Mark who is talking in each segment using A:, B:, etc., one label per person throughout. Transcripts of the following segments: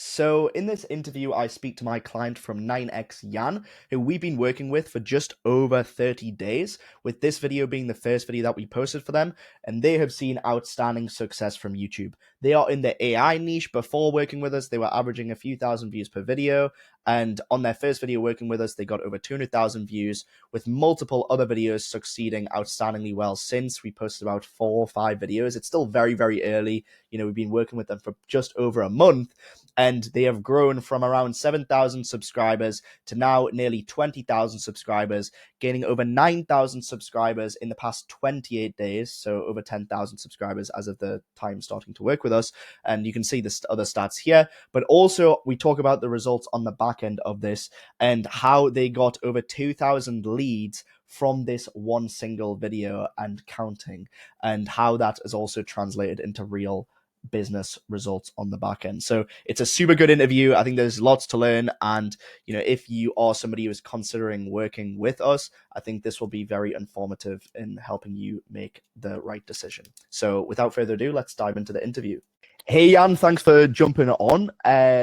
A: So in this interview, I speak to my client from 9X Jan, who we've been working with for just over 30 days, with this video being the first video that we posted for them, and they have seen outstanding success from YouTube. They are in the AI niche. Before working with us, they were averaging a few thousand views per video, and on their first video working with us, they got over 200,000 views, with multiple other videos succeeding outstandingly well since. We posted about 4 or 5 videos. It's still very, very early. We've been working with them for just over a month, and they have grown from around 7,000 subscribers to now nearly 20,000 subscribers, gaining over 9,000 subscribers in the past 28 days, so over 10,000 subscribers as of the time starting to work with us. And you can see the other stats here, but also we talk about the results on the back end of this and how they got over 2,000 leads from this one single video and counting, and how that is also translated into real business results on the back end. So it's a super good interview. I think there's lots to learn, and if you are somebody who is considering working with us, I think this will be very informative in helping you make the right decision. So without further ado, let's dive into the interview. Hey Jan, thanks for jumping on.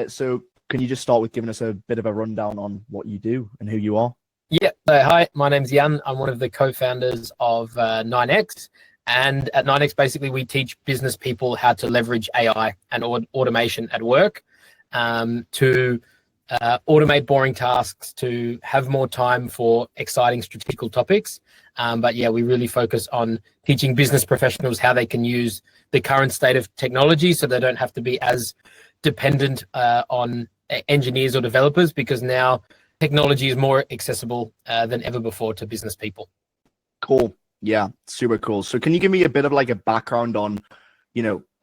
A: So can you just start with giving us a bit of a rundown on what you do and who you are?
B: Yeah, hi, my name's Jan. I'm one of the co-founders of 9X. And at 9X, basically, we teach business people how to leverage AI and automation at work to automate boring tasks, to have more time for exciting strategical topics. But yeah, we really focus on teaching business professionals how they can use the current state of technology so they don't have to be as dependent on engineers or developers, because now technology is more accessible than ever before to business people.
A: Cool. Yeah, super cool. So can you give me a bit of like a background on,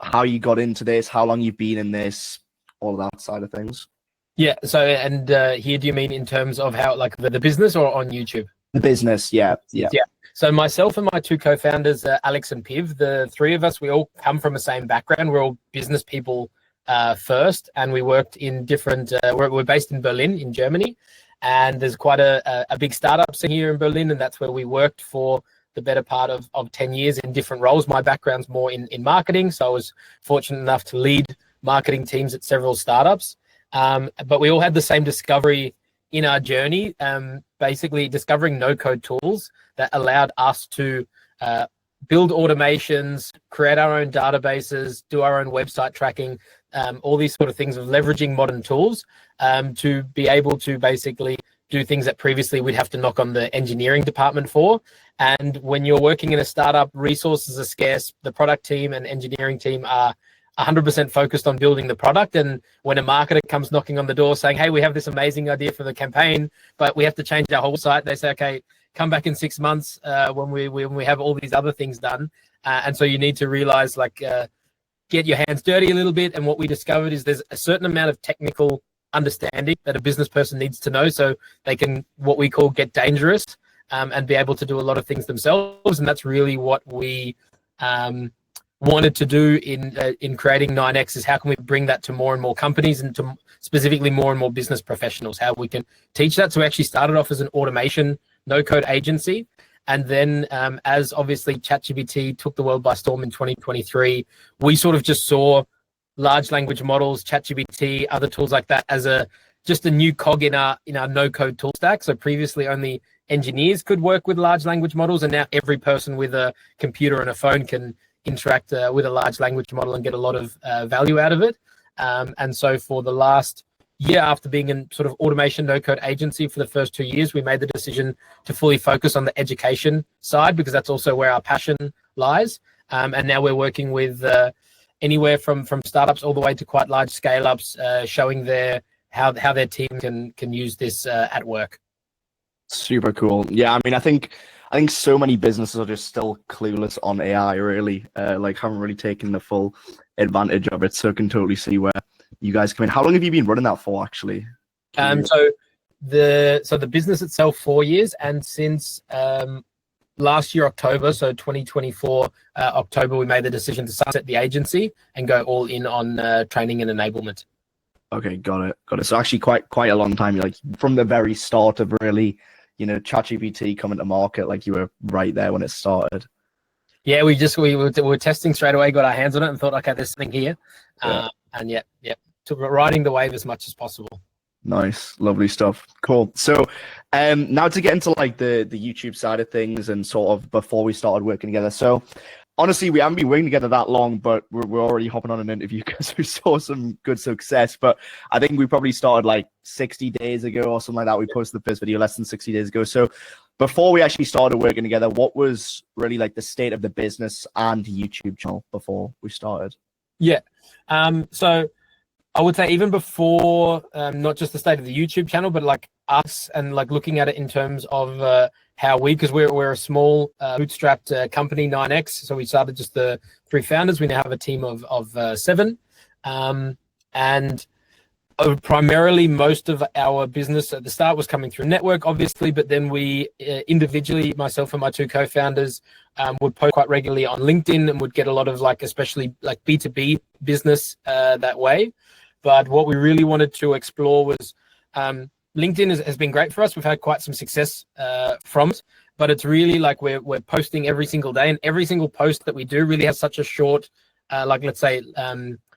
A: how you got into this, how long you've been in this, all of that side of things?
B: Yeah. So, and here, do you mean in terms of how, like the business or on YouTube?
A: The business, yeah.
B: So myself and my 2 co-founders, Alex and Piv, the 3 of us, we all come from the same background. We're all business people first, and we worked in different, we're based in Berlin, in Germany, and there's quite a big startup scene here in Berlin, and that's where we worked for the better part of 10 years in different roles. My background's more in marketing, so I was fortunate enough to lead marketing teams at several startups. But we all had the same discovery in our journey, basically discovering no-code tools that allowed us to build automations, create our own databases, do our own website tracking, all these sort of things of leveraging modern tools to be able to basically do things that previously we'd have to knock on the engineering department for. And when you're working in a startup, resources are scarce. The product team and engineering team are 100% focused on building the product. And when a marketer comes knocking on the door saying, hey, we have this amazing idea for the campaign, but we have to change our whole site, they say, okay, come back in 6 months when we have all these other things done. And so you need to realize, get your hands dirty a little bit. And what we discovered is there's a certain amount of technical understanding that a business person needs to know so they can, what we call, get dangerous and be able to do a lot of things themselves. And that's really what we wanted to do in creating 9X, is how can we bring that to more and more companies, and to specifically more and more business professionals, how we can teach that. So we actually started off as an automation no-code agency. And then as obviously ChatGPT took the world by storm in 2023, we sort of just saw large language models, ChatGPT, other tools like that as just a new cog in our no-code tool stack. So previously only engineers could work with large language models, and now every person with a computer and a phone can interact with a large language model and get a lot of value out of it. And so for the last year, after being in sort of automation no-code agency for the first 2 years, we made the decision to fully focus on the education side, because that's also where our passion lies. And now we're working with anywhere from startups all the way to quite large scale-ups, showing how their team can use this at work.
A: Super cool. Yeah, I mean, I think so many businesses are just still clueless on AI, really, haven't really taken the full advantage of it. So I can totally see where you guys come in. How long have you been running that for, actually?
B: So the business itself, 4 years, and since last year, October, so 2024, October, we made the decision to sunset the agency and go all in on training and enablement.
A: Okay, got it. So actually quite a long time, like from the very start of really, ChatGPT coming to market, like you were right there when it started.
B: Yeah, we were testing straight away, got our hands on it and thought, okay, there's something here.
A: Yeah.
B: And yeah. riding the wave as much as possible.
A: Nice, lovely stuff. Cool. So, now to get into like the YouTube side of things and sort of before we started working together. So, honestly, we haven't been working together that long, but we're already hopping on an interview because we saw some good success. But I think we probably started like 60 days ago or something like that. We posted the first video less than 60 days ago. So, before we actually started working together, what was really like the state of the business and YouTube channel before we started?
B: Yeah. So I would say even before, not just the state of the YouTube channel, but like us and like looking at it in terms of how because we're a small bootstrapped company, 9X. So we started just the 3 founders. We now have a team of 7, and primarily most of our business at the start was coming through network, obviously, but then we individually, myself and my 2 co-founders, would post quite regularly on LinkedIn and would get a lot of like, especially like B2B business that way. But what we really wanted to explore was LinkedIn has been great for us. We've had quite some success from it, but it's really like we're posting every single day, and every single post that we do really has such a short, like let's say,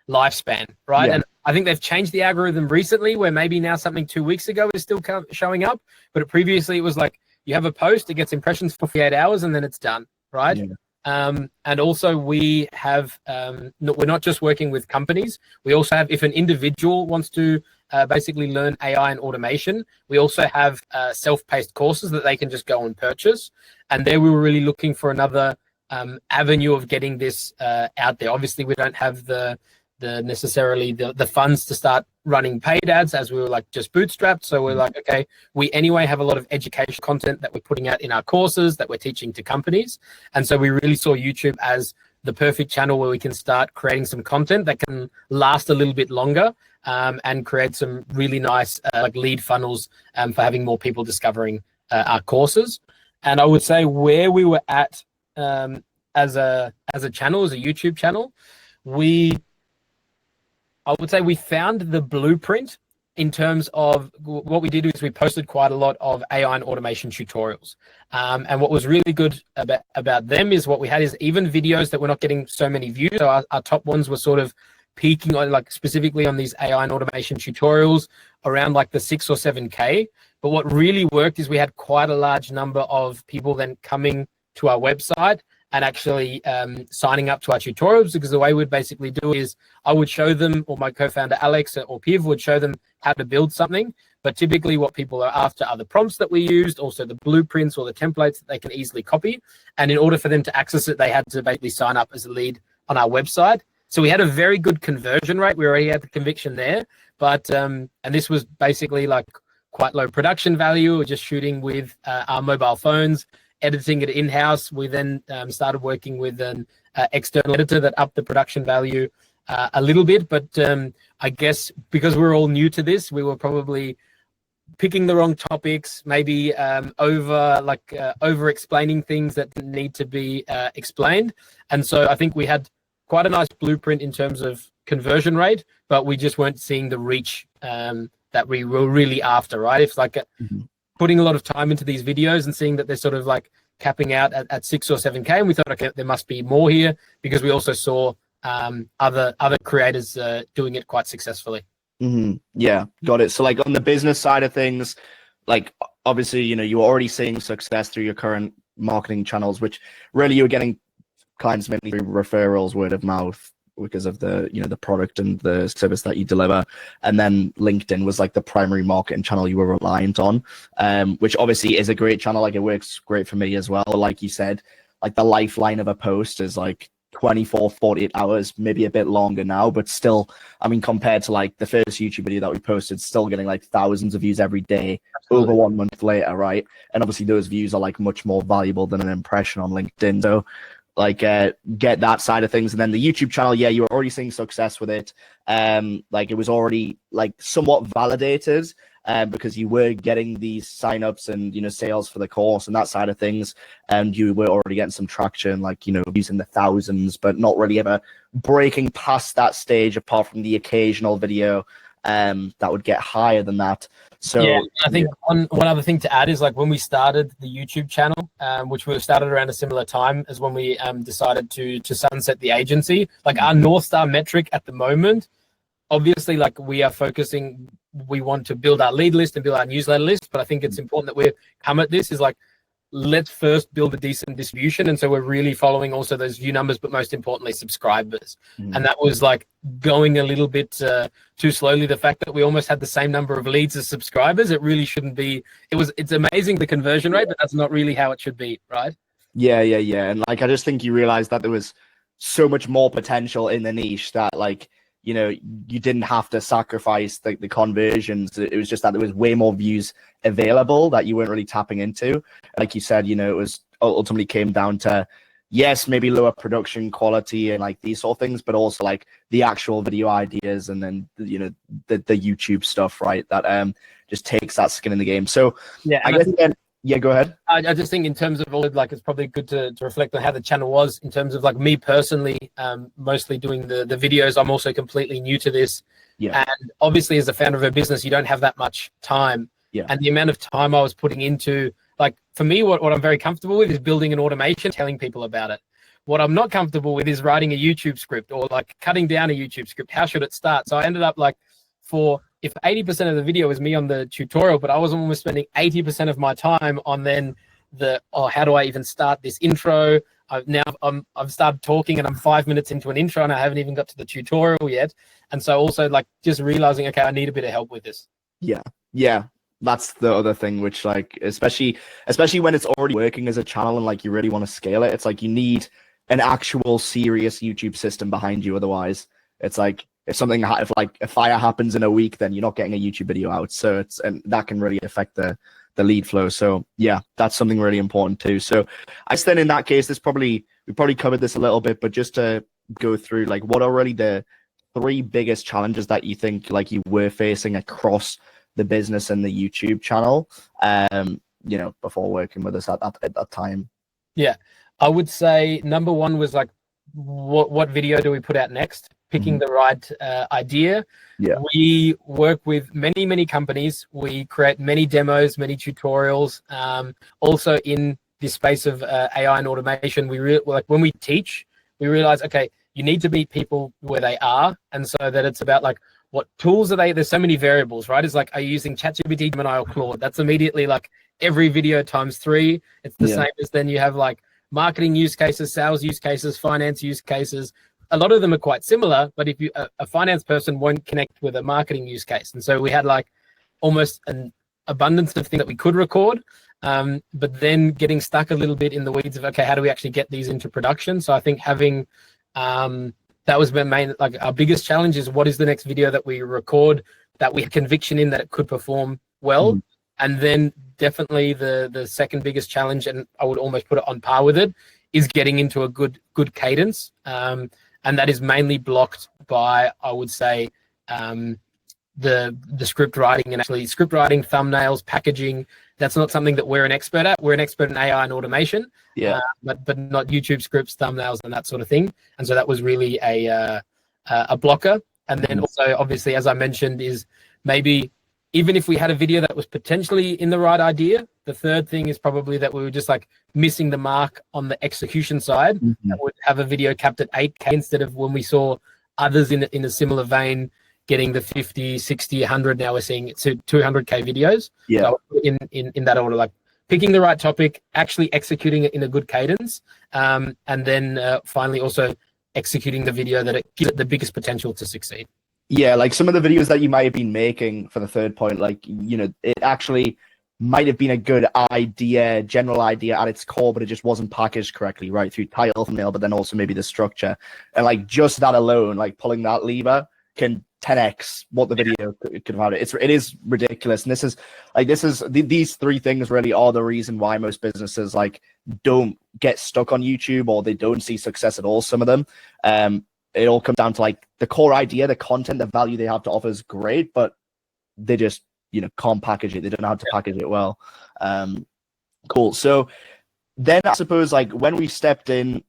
B: lifespan, right? Yeah. And I think they've changed the algorithm recently, where maybe now something 2 weeks ago is still showing up, but previously it was like you have a post, it gets impressions for 48 hours, and then it's done, right? Yeah. And also we have, we're not just working with companies. We also have, if an individual wants to basically learn AI and automation, we also have self-paced courses that they can just go and purchase. And there we were really looking for another avenue of getting this out there. Obviously, we don't have the necessarily the funds to start running paid ads, as we were like just bootstrapped. So we're like, okay, we anyway have a lot of education content that we're putting out in our courses that we're teaching to companies. And so we really saw YouTube as the perfect channel where we can start creating some content that can last a little bit longer, and create some really nice like lead funnels for having more people discovering our courses. And I would say where we were at as a channel, as a YouTube channel, I would say we found the blueprint in terms of what we did is we posted quite a lot of AI and automation tutorials. And what was really good about them is what we had is even videos that were not getting so many views. So our top ones were sort of peaking on like specifically on these AI and automation tutorials around like the 6 or 7K. But what really worked is we had quite a large number of people then coming to our website and actually signing up to our tutorials, because the way we'd basically do is I would show them, or my co-founder Alex or Piv would show them how to build something. But typically what people are after are the prompts that we used, also the blueprints or the templates that they can easily copy. And in order for them to access it, they had to basically sign up as a lead on our website. So we had a very good conversion rate. We already had the conviction there. But, and this was basically like quite low production value. We're just shooting with our mobile phones, editing it in-house. We then started working with an external editor that upped the production value a little bit. But I guess because we're all new to this, we were probably picking the wrong topics, maybe over explaining things that didn't need to be explained. And so I think we had quite a nice blueprint in terms of conversion rate, but we just weren't seeing the reach that we were really after, right? It's like putting a lot of time into these videos and seeing that they're sort of like capping out at 6 or 7K. And we thought, okay, there must be more here, because we also saw other creators doing it quite successfully.
A: Yeah, got it. So like on the business side of things, like obviously, you know, you're already seeing success through your current marketing channels, which really you're getting clients mainly through referrals, word of mouth, because of the, you know, the product and the service that you deliver. And then LinkedIn was like the primary marketing channel you were reliant on, which obviously is a great channel. Like it works great for me as well. Like you said, like the lifeline of a post is like 24, 48 hours, maybe a bit longer now, but still, I mean, compared to like the first YouTube video that we posted, still getting like thousands of views every day. Absolutely. Over 1 month later, right? And obviously those views are like much more valuable than an impression on LinkedIn. So like get that side of things. And then the YouTube channel, yeah, you were already seeing success with it. Like it was already like somewhat validated, because you were getting these signups and, you know, sales for the course and that side of things. And you were already getting some traction, like, you know, using the thousands, but not really ever breaking past that stage, apart from the occasional video that would get higher than that. So
B: yeah, I think one other thing to add is like when we started the YouTube channel, which we started around a similar time as when we decided to sunset the agency, like our North Star metric at the moment obviously, like, we are focusing, we want to build our lead list and build our newsletter list, but I think it's important that we come at this is like, let's first build a decent distribution. And so we're really following also those view numbers, but most importantly, subscribers. And that was like going a little bit too slowly. The fact that we almost had the same number of leads as subscribers, it really shouldn't be. It's amazing, the conversion rate, but that's not really how it should be, right?
A: Yeah. And like, I just think you realize that there was so much more potential in the niche that, like, you know, you didn't have to sacrifice the conversions. It was just that there was way more views available that you weren't really tapping into. Like you said, you know, it was ultimately came down to, yes, maybe lower production quality and like these sort of things, but also like the actual video ideas, and then, you know, the YouTube stuff, right? That just takes that skin in the game. So
B: yeah,
A: I guess then, yeah, go ahead.
B: I just think in terms of all, like, it's probably good to reflect on how the channel was in terms of like me personally, mostly doing the videos. I'm also completely new to this.
A: Yeah.
B: And obviously as a founder of a business, you don't have that much time.
A: Yeah.
B: And the amount of time I was putting into, like, for me, what I'm very comfortable with is building an automation, telling people about it. What I'm not comfortable with is writing a YouTube script or like cutting down a YouTube script. How should it start? So I ended up like, if 80% of the video was me on the tutorial, but I was almost spending 80% of my time on then how do I even start this intro? I've started talking and I'm 5 minutes into an intro and I haven't even got to the tutorial yet. And so also like just realizing, okay, I need a bit of help with this.
A: Yeah. That's the other thing, which, like, especially when it's already working as a channel and like you really want to scale it, it's like you need an actual serious YouTube system behind you. Otherwise, it's like, if a fire happens in a week, then you're not getting a YouTube video out. So and that can really affect the lead flow. So yeah, that's something really important too. So I guess then in that case, we probably covered this a little bit, but just to go through, like, what are really the 3 biggest challenges that you think like you were facing across the business and the YouTube channel, you know, before working with us at that time?
B: Yeah, I would say number 1 was like, what video do we put out next? Picking the right idea.
A: Yeah.
B: We work with many companies. We create many demos, many tutorials. Also in this space of AI and automation, like when we teach, we realize, okay, you need to meet people where they are. And so that it's about like, what tools are they? There's so many variables, right? It's like, are you using ChatGPT, Gemini, or Claude? That's immediately like every video times 3. It's the same as then you have like marketing use cases, sales use cases, finance use cases. A lot of them are quite similar, but if a finance person won't connect with a marketing use case. And so we had like almost an abundance of things that we could record, but then getting stuck a little bit in the weeds of, okay, how do we actually get these into production? So I think having, that was my main, like, our biggest challenge is, what is the next video that we record that we have conviction in that it could perform well? And then definitely the second biggest challenge, and I would almost put it on par with it, is getting into a good cadence. And that is mainly blocked by, I would say, the script writing, and actually script writing, thumbnails, packaging. That's not something that we're an expert at. We're an expert in AI and automation, but not YouTube scripts, thumbnails, and that sort of thing. And so that was really a blocker. And then also, obviously, as I mentioned, is maybe even if we had a video that was potentially in the right idea, the third thing is probably that we were just like missing the mark on the execution side. That would have a video capped at 8K instead of when we saw others in a similar vein getting the 50, 60, 100. Now we're seeing it's 200K videos.
A: Yeah.
B: So in that order, like picking the right topic, actually executing it in a good cadence, and then finally also executing the video that it gives it the biggest potential to succeed.
A: Yeah, like some of the videos that you might have been making for the third point, like, you know, it actually might have been a good idea, general idea at its core, but it just wasn't packaged correctly, right? Through title, thumbnail, but then also maybe the structure. And like just that alone, like pulling that lever can 10x what the video could have had. It is ridiculous. And these 3 things really are the reason why most businesses like don't get stuck on YouTube, or they don't see success at all. Some of them, it all comes down to like the core idea, the content, the value they have to offer is great, but they just, you know, can't package it. They don't know how to package it well. Cool. So then I suppose, like, when we stepped in,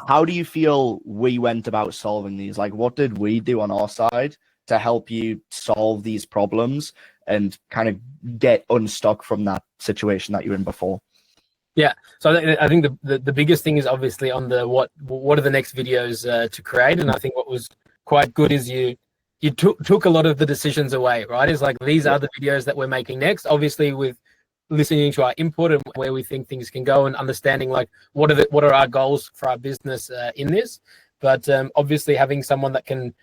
A: how do you feel we went about solving these? Like, what did we do on our side to help you solve these problems and kind of get unstuck from that situation that you were in before?
B: Yeah, so I think the biggest thing is obviously on the what are the next videos to create, and I think what was quite good is you you took a lot of the decisions away, right? It's like, these are the videos that we're making next, obviously with listening to our input and where we think things can go, and understanding like what are our goals for our business in this. But obviously having someone that can,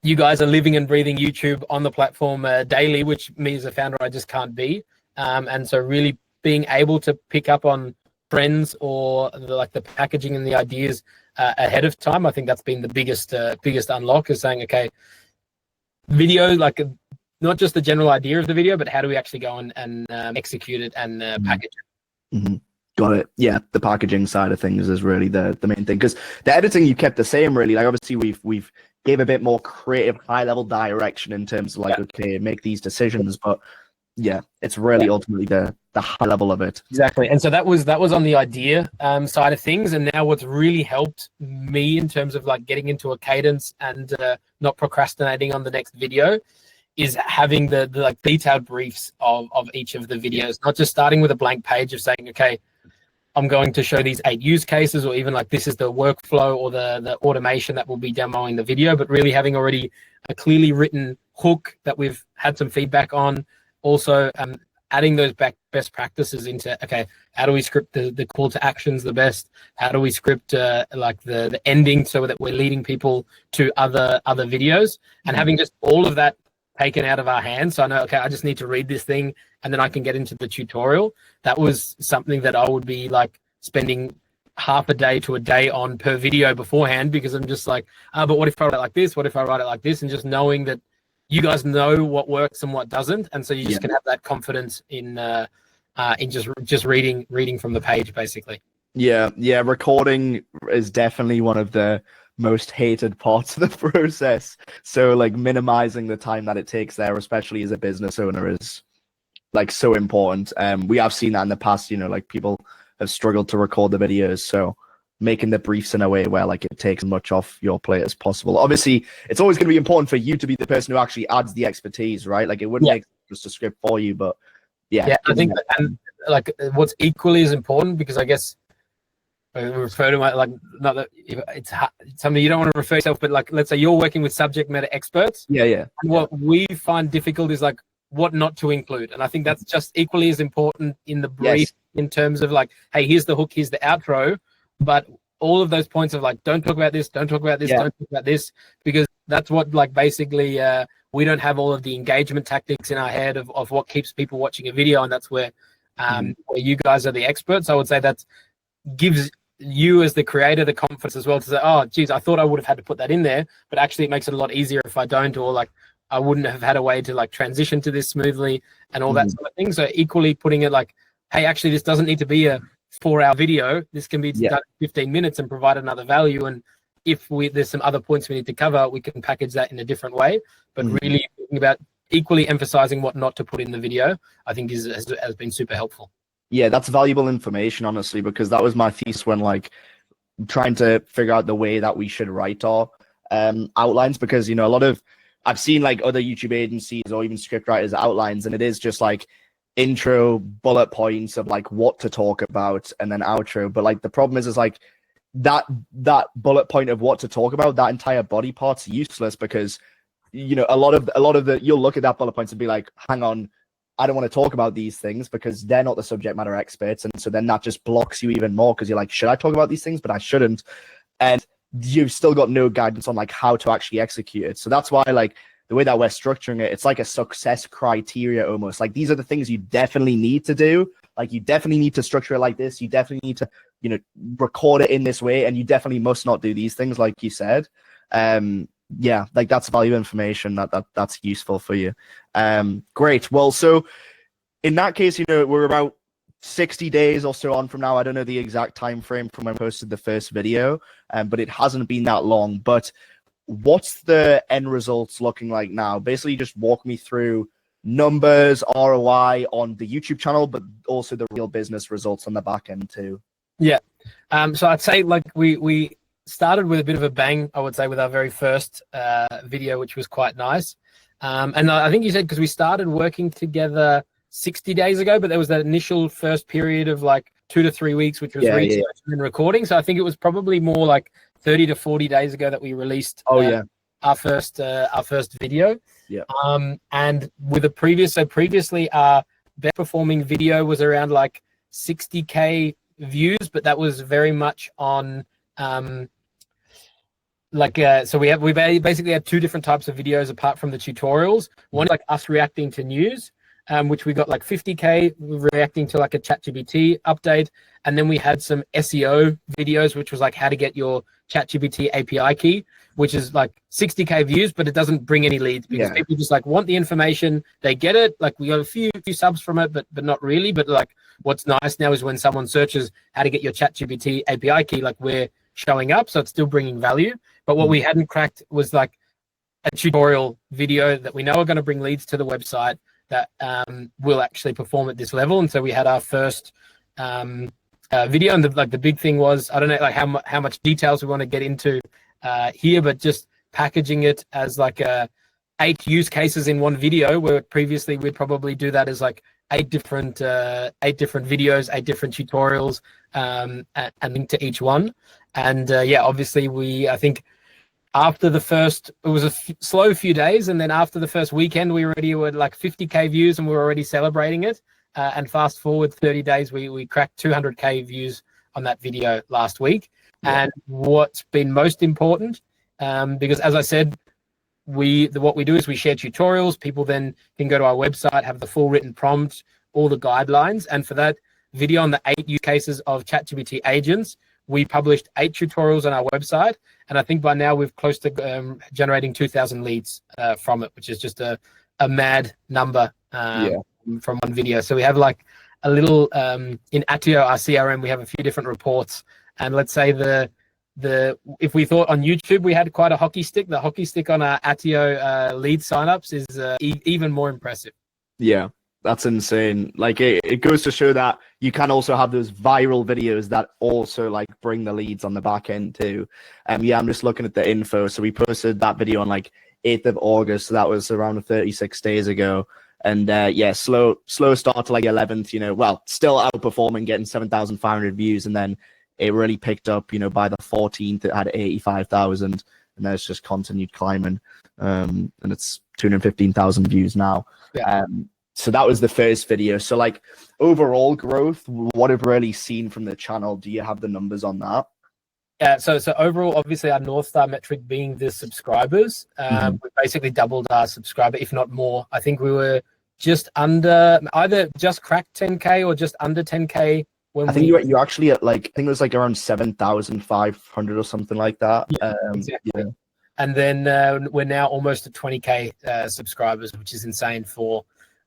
B: you guys are living and breathing YouTube on the platform daily, which me as a founder, I just can't be. And so really being able to pick up on trends or the packaging and the ideas ahead of time, I think that's been the biggest unlock, is saying, okay, video, like not just the general idea of the video, but how do we actually go and execute it and package it.
A: Mm-hmm. Got it. Yeah, the packaging side of things is really the main thing, because the editing you kept the same, really. Like, obviously we've gave a bit more creative, high level direction in terms of like, okay, make these decisions, but yeah, it's really ultimately the high level of it.
B: Exactly. And so that was on the idea side of things. And now what's really helped me in terms of like getting into a cadence and not procrastinating on the next video is having the like detailed briefs of each of the videos, not just starting with a blank page of saying, okay, I'm going to show these 8 use cases, or even like this is the workflow or the automation that will be demoing the video, but really having already a clearly written hook that we've had some feedback on. Also adding those best practices into, okay, how do we script the call to actions the best? How do we script like the ending so that we're leading people to other videos? And having just all of that taken out of our hands. So I know, okay, I just need to read this thing and then I can get into the tutorial. That was something that I would be like spending half a day to a day on per video beforehand, because I'm just like, but what if I write it like this? What if I write it like this? And just knowing that you guys know what works and what doesn't. And so you just can have that confidence in just reading from the page, basically.
A: Yeah. Recording is definitely one of the most hated parts of the process. So like minimizing the time that it takes there, especially as a business owner, is like so important. We have seen that in the past, you know, like people have struggled to record the videos. So making the briefs in a way where like it takes as much off your plate as possible. Obviously, it's always going to be important for you to be the person who actually adds the expertise, right? Like it wouldn't make just a script for you, but yeah.
B: I think and like what's equally as important, because I guess I refer to my, like, not that it's something you don't want to refer to yourself, but like, let's say you're working with subject matter experts.
A: Yeah.
B: And what we find difficult is like what not to include. And I think that's just equally as important in the brief in terms of like, hey, here's the hook, here's the outro. But all of those points of like, don't talk about this, don't talk about this, don't talk about this, because that's what like basically we don't have all of the engagement tactics in our head of what keeps people watching a video. And that's where you guys are the experts. I would say that gives you as the creator the confidence as well to say, oh geez, I thought I would have had to put that in there, but actually it makes it a lot easier if I don't, or like I wouldn't have had a way to like transition to this smoothly and all that sort of thing. So equally putting it like, hey, actually this doesn't need to be a 4-hour video. This can be done in 15 minutes and provide another value. And if there's some other points we need to cover, we can package that in a different way. But really thinking about equally emphasizing what not to put in the video, I think has been super helpful.
A: Yeah, that's valuable information, honestly, because that was my thesis when like trying to figure out the way that we should write our outlines, because, you know, I've seen like other YouTube agencies or even script writers outlines, and it is just like intro, bullet points of like what to talk about, and then outro. But like the problem is like that bullet point of what to talk about, that entire body part's useless, because, you know, a lot of the you'll look at that bullet points and be like, hang on, I don't want to talk about these things because they're not the subject matter experts. And so then that just blocks you even more, because you're like, should I talk about these things? But I shouldn't. And you've still got no guidance on like how to actually execute it. So that's why like the way that we're structuring it, it's like a success criteria almost. Like these are the things you definitely need to do. Like you definitely need to structure it like this. You definitely need to, you know, record it in this way. And you definitely must not do these things, like you said. Yeah, like that's valuable information that's useful for you. Great. Well, so in that case, you know, we're about 60 days or so on from now. I don't know the exact time frame from when I posted the first video, but it hasn't been that long. But what's the end results looking like now? Basically, just walk me through numbers, ROI on the YouTube channel, but also the real business results on the back end too.
B: Yeah. So I'd say like we started with a bit of a bang, I would say, with our very first video, which was quite nice. And I think you said, because we started working together 60 days ago, but there was that initial first period of like 2 to 3 weeks, which was research and recording. So I think it was probably more like 30 to 40 days ago that we released our first video.
A: Yeah.
B: And with previously our best performing video was around like 60K views, but that was very much on so we basically had two different types of videos apart from the tutorials. One is like us reacting to news, which we got like 50K reacting to like a ChatGPT update. And then we had some SEO videos, which was like how to get your ChatGPT API key, which is like 60K views, but it doesn't bring any leads because people just like want the information. They get it. Like we got a few subs from it, but not really. But like what's nice now is when someone searches how to get your ChatGPT API key, like we're showing up. So it's still bringing value. But what we hadn't cracked was like a tutorial video that we know are going to bring leads to the website that will actually perform at this level. And so we had our first video, and the big thing was, I don't know like how much details we want to get into here, but just packaging it as like 8 use cases in one video, where previously we'd probably do that as like 8 different videos, 8 different tutorials, and link to each one. And obviously I think after the first, it was a slow few days, and then after the first weekend, we already were like 50K views, and we were already celebrating it. And fast forward 30 days, we cracked 200K views on that video last week. Yeah. And what's been most important, because as I said, what we do is we share tutorials. People then can go to our website, have the full written prompt, all the guidelines. And for that video on the 8 use cases of ChatGPT agents, we published 8 tutorials on our website, and I think by now we've close to generating 2,000 leads from it, which is just a mad number from one video. So we have like a little in Attio, our CRM, we have a few different reports, and let's say if we thought on YouTube we had quite a hockey stick, the hockey stick on our Attio lead signups is even more impressive.
A: Yeah. That's insane. Like it goes to show that you can also have those viral videos that also like bring the leads on the back end too. I'm just looking at the info. So we posted that video on like 8th of August. So that was around 36 days ago. And slow start to like 11th, well, still outperforming, getting 7,500 views. And then it really picked up, by the 14th, it had 85,000. And then it's just continued climbing. And it's 215,000 views now.
B: Yeah.
A: So that was the first video. So like overall growth, what have you really seen from the channel? Do you have the numbers on that?
B: Yeah, so overall, obviously our North Star metric being the subscribers, we basically doubled our subscriber, if not more. I think we were just under, either just cracked 10K or just under 10K.
A: I think you actually at like, I think it was like around 7,500 or something like that.
B: Yeah, exactly. Yeah. And then we're now almost at 20K subscribers, which is insane for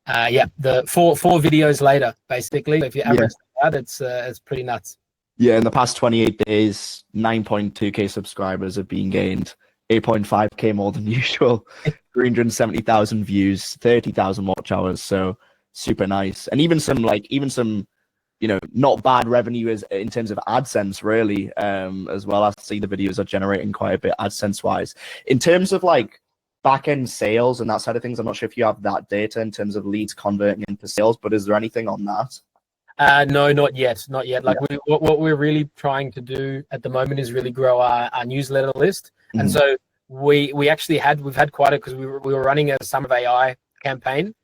B: the four videos later, basically. If you average that, it's pretty nuts.
A: Yeah, in the past 28 days, 9.2K subscribers have been gained, 8.5K more than usual, 370,000 views, 30,000 watch hours. So super nice. And even some not bad revenue in terms of AdSense, really, as well. I see the videos are generating quite a bit AdSense wise. In terms of like back-end sales and that side of things, I'm not sure if you have that data in terms of leads converting into sales, but is there anything on that?
B: No, not yet. Like what we're really trying to do at the moment is really grow our newsletter list. Mm-hmm. And so we've had quite a, because we were running a Summer of AI campaign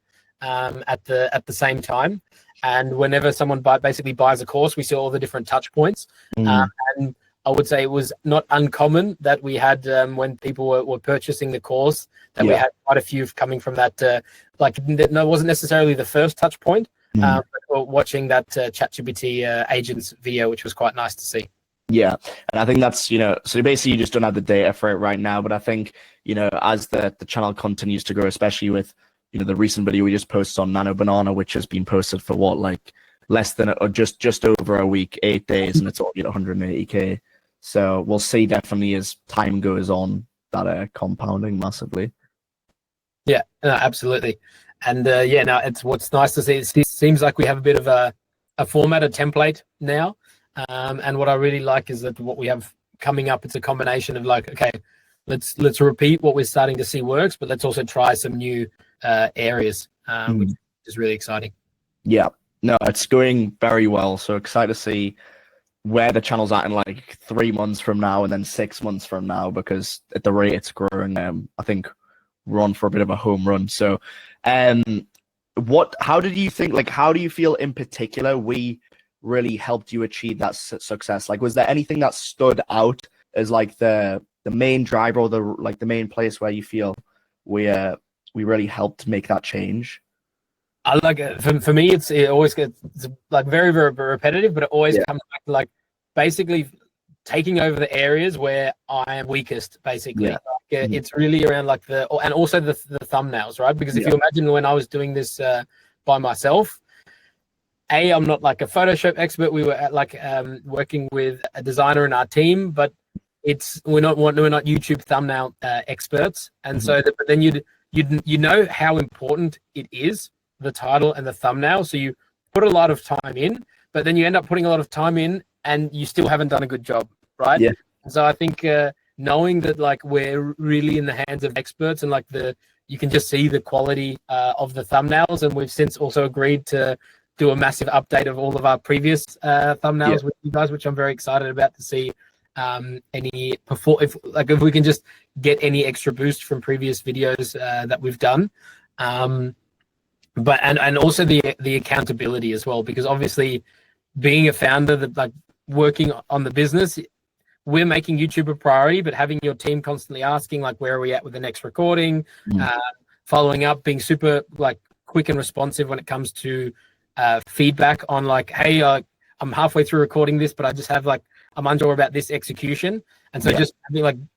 B: at the same time. And whenever someone basically buys a course, we see all the different touch points. Mm-hmm. And I would say it was not uncommon that we had, when people were purchasing the course, that we had quite a few coming from that, it wasn't necessarily the first touch point, but watching that ChatGPT agents video, which was quite nice to see.
A: Yeah, and I think that's, so basically you just don't have the data for it right now, but I think, as the channel continues to grow, especially with, the recent video we just posted on Nano Banana, which has been posted for less than or just over a week, 8 days, and it's already at 180K. So we'll see definitely as time goes on that compounding massively.
B: Yeah, no, absolutely. And it's what's nice to see. It seems like we have a bit of a format, a template now. And what I really like is that what we have coming up, it's a combination of like, okay, let's repeat what we're starting to see works, but let's also try some new areas, which is really exciting.
A: Yeah. No, it's going very well. So excited to see where the channel's at in like 3 months from now and then 6 months from now, because at the rate it's growing, I think we're on for a bit of a home run. So, how did you think, like, how do you feel in particular we really helped you achieve that success? Like, was there anything that stood out as like the main driver, or the main place where you feel we really helped make that change?
B: I like it. For me, it always gets like very, very repetitive, but it always comes back to like basically taking over the areas where I am weakest, basically.
A: Yeah.
B: Like, it's really around like and also the thumbnails, right? Because if you imagine when I was doing this by myself, I'm not like a Photoshop expert. We were working with a designer in our team, but we're not YouTube thumbnail experts. And so, but then you know how important it is, the title and the thumbnail. So you put a lot of time in, but then you end up putting a lot of time in and you still haven't done a good job, right?
A: Yeah.
B: So I think knowing that like we're really in the hands of experts, and like you can just see the quality of the thumbnails, and we've since also agreed to do a massive update of all of our previous thumbnails with you guys, which I'm very excited about to see if we can just get any extra boost from previous videos that we've done. But also the accountability as well, because obviously being a founder, that like working on the business, we're making YouTube a priority, but having your team constantly asking like, where are we at with the next recording, following up, being super like quick and responsive when it comes to feedback on like, hey, I'm halfway through recording this, but I just have like, I'm unsure about this execution. And so just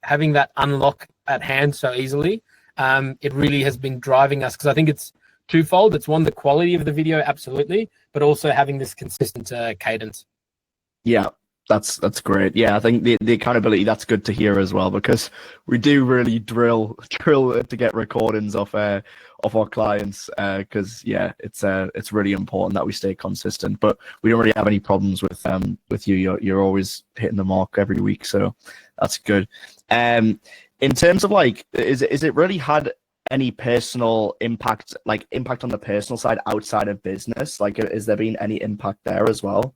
B: having that unlock at hand so easily, it really has been driving us, because I think it's twofold. It's one, the quality of the video, absolutely, but also having this consistent cadence.
A: Yeah, that's great. Yeah, I think the accountability, that's good to hear as well, because we do really drill to get recordings off our clients, because it's really important that we stay consistent. But we don't really have any problems with you. You're always hitting the mark every week, so that's good. In terms of like, is it really had any personal impact on the personal side outside of business? Like, has there been any impact there as well?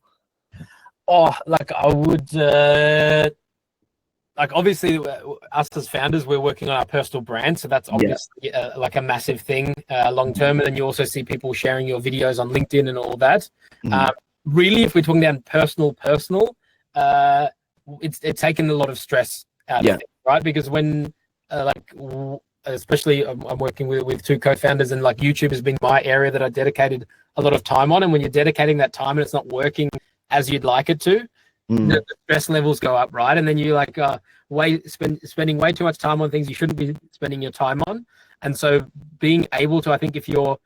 B: Oh, like I would, like obviously us as founders, we're working on our personal brand. So that's obviously like a massive thing long term. And then you also see people sharing your videos on LinkedIn and all that. Really, if we're talking down personal, it's taken a lot of stress out of it, right? Because when especially I'm working with two co-founders, and like YouTube has been my area that I dedicated a lot of time on. And when you're dedicating that time and it's not working as you'd like it to, the stress levels go up, right? And then you like spending way too much time on things you shouldn't be spending your time on. And so being able to, I think if you're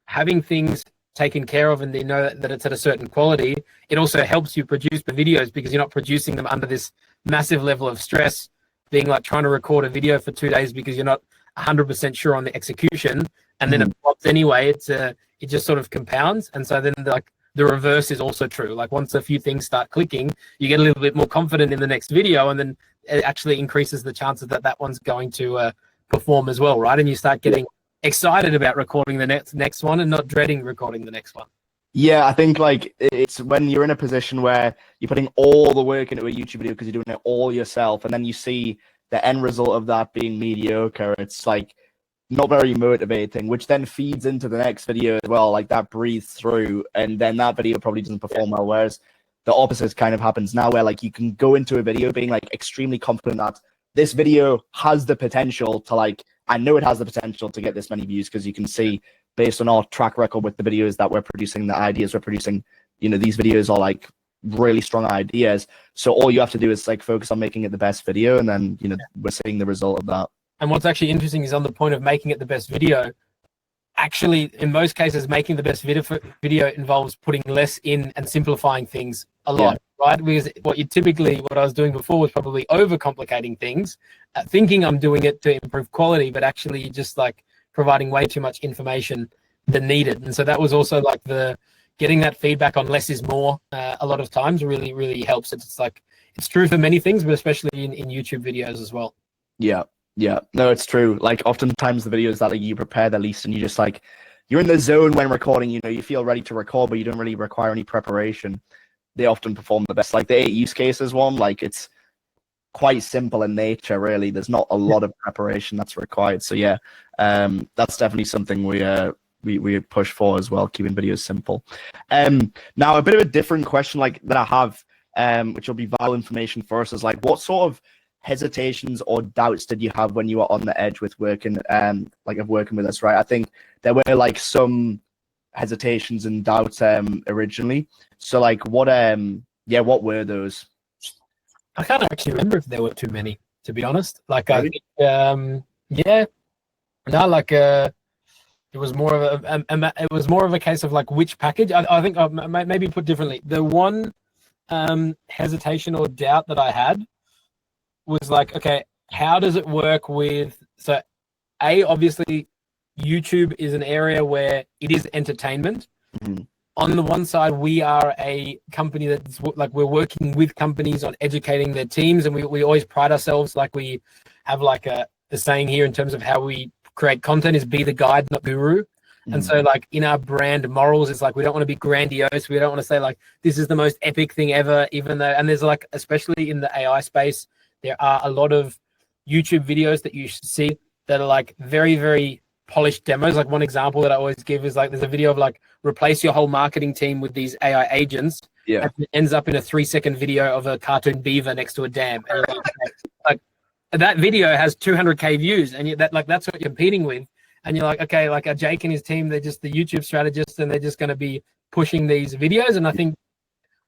B: having things taken care of and they know that it's at a certain quality, it also helps you produce the videos, because you're not producing them under this massive level of stress, being like trying to record a video for 2 days because you're not 100% sure on the execution, and then it flops anyway. It just sort of compounds. And so then like the reverse is also true. Like once a few things start clicking, you get a little bit more confident in the next video, and then it actually increases the chances that one's going to perform as well, right? And you start getting excited about recording the next one and not dreading recording the next one.
A: Yeah, I think like it's when you're in a position where you're putting all the work into a YouTube video because you're doing it all yourself, and then you see the end result of that being mediocre, it's like not very motivating, which then feeds into the next video as well. Like that breathes through, and then that video probably doesn't perform well. Whereas the opposite kind of happens now, where like you can go into a video being like extremely confident that this video has the potential to, like, I know it has the potential to get this many views, because you can see based on our track record with the videos that we're producing, the ideas we're producing, these videos are like really strong ideas. So all you have to do is like focus on making it the best video, and then we're seeing the result of that.
B: And what's actually interesting is, on the point of making it the best video, actually in most cases making the best video involves putting less in and simplifying things a lot, right? Because what I was doing before was probably overcomplicating things, thinking I'm doing it to improve quality, but actually just like providing way too much information than needed. And so that was also like getting that feedback on less is more a lot of times really, really helps. It's like, it's true for many things, but especially in YouTube videos as well.
A: Yeah, no, it's true. Like oftentimes the videos that like, you prepare the least, and you just like, you're in the zone when recording, you feel ready to record, but you don't really require any preparation. they often perform the best. Like the 8 use cases one, like it's quite simple in nature, really. There's not a lot of preparation that's required. So yeah, that's definitely something we push for as well, keeping videos simple. Now a bit of a different question like that I have, which will be vital information for us, is like, what sort of hesitations or doubts did you have when you were on the edge with working with us, right? I think there were like some hesitations and doubts originally. So like what were those?
B: I can't actually remember if there were too many, to be honest. Like
A: Really?
B: I think, it was more of a case of like which package. I think maybe put differently. The one hesitation or doubt that I had was like, okay, how does it work with? So, obviously, YouTube is an area where it is entertainment.
A: Mm-hmm.
B: On the one side, we are a company that's like we're working with companies on educating their teams, and we always pride ourselves, like we have like a saying here in terms of how we create content is be the guide, not guru. Mm-hmm. And so like in our brand morals, it's like we don't want to be grandiose. We don't want to say like this is the most epic thing ever, even though, and there's like, especially in the AI space, there are a lot of YouTube videos that you see that are like very, very polished demos. Like one example that I always give is like there's a video of like replace your whole marketing team with these AI agents.
A: Yeah.
B: And it ends up in a 3-second video of a cartoon beaver next to a dam. And you're like that video has 200K views, and that's what you're competing with. And you're like, okay, like Jake and his team, they're just the YouTube strategists, and they're just going to be pushing these videos. And I think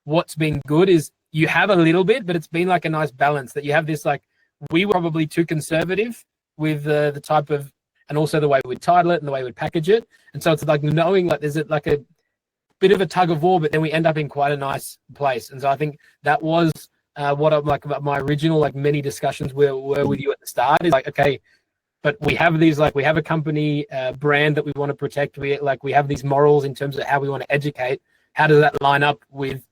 B: what's been good is you have a little bit, but it's been like a nice balance that you have this, like, we were probably too conservative with the type of, and also the way we'd title it and the way we'd package it. And so it's like knowing like there's like a bit of a tug of war, but then we end up in quite a nice place. And so I think that was what I'm like about my original, like many discussions were with you at the start is like, okay, but we have these, like we have a company brand that we want to protect. We have these morals in terms of how we want to educate. How does that line up with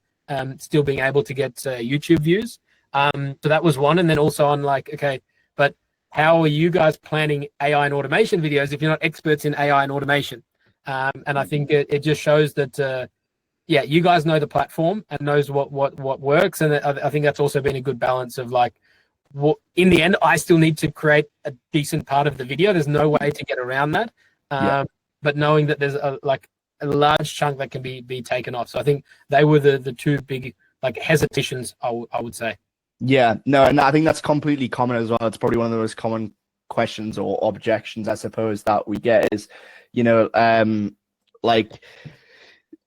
B: still being able to get YouTube views? So that was one. And then also on like, okay, but how are you guys planning AI and automation videos if you're not experts in AI and automation? And I think it just shows that, you guys know the platform and knows what works. And I think that's also been a good balance of like, in the end, I still need to create a decent part of the video. There's no way to get around that. But knowing that there's a large chunk that can be taken off. So I think they were the two big like hesitations, I would say.
A: Yeah, no, and I think that's completely common as well. It's probably one of the most common questions or objections, I suppose, that we get is, like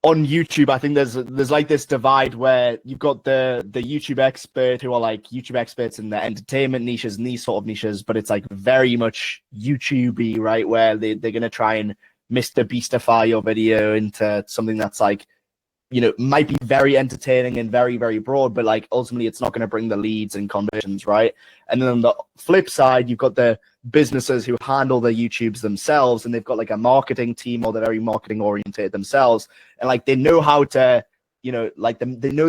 A: on YouTube, I think there's like this divide where you've got the YouTube expert who are like YouTube experts in the entertainment niches and these sort of niches, but it's like very much YouTube-y, right? Where they're going to try and Mr. Beastify your video into something that's like, might be very entertaining and very, very broad, but like ultimately it's not going to bring the leads and conversions, right? And then on the flip side, you've got the businesses who handle their YouTubes themselves, and they've got like a marketing team, or they're very marketing oriented themselves, and like they know how to, they know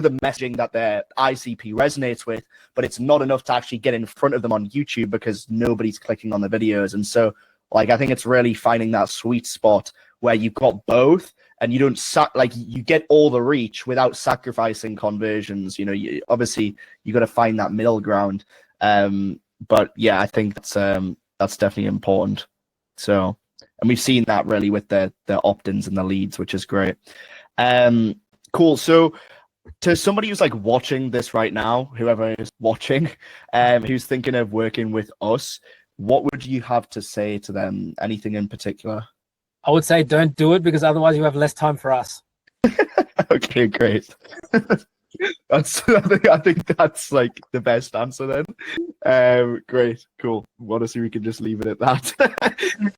A: the messaging that their ICP resonates with, but it's not enough to actually get in front of them on YouTube because nobody's clicking on the videos. And so like I think it's really finding that sweet spot where you've got both, and you don't you get all the reach without sacrificing conversions. Obviously you got to find that middle ground. But yeah, I think that's definitely important. So, and we've seen that really with the opt-ins and the leads, which is great. Cool. So to somebody who's like watching this right now, whoever is watching, who's thinking of working with us, what would you have to say to them? Anything in particular?
B: I would say don't do it, because otherwise you have less time for us.
A: Okay, great. I think that's like the best answer then. Great, cool. Honestly, we can just leave it at that.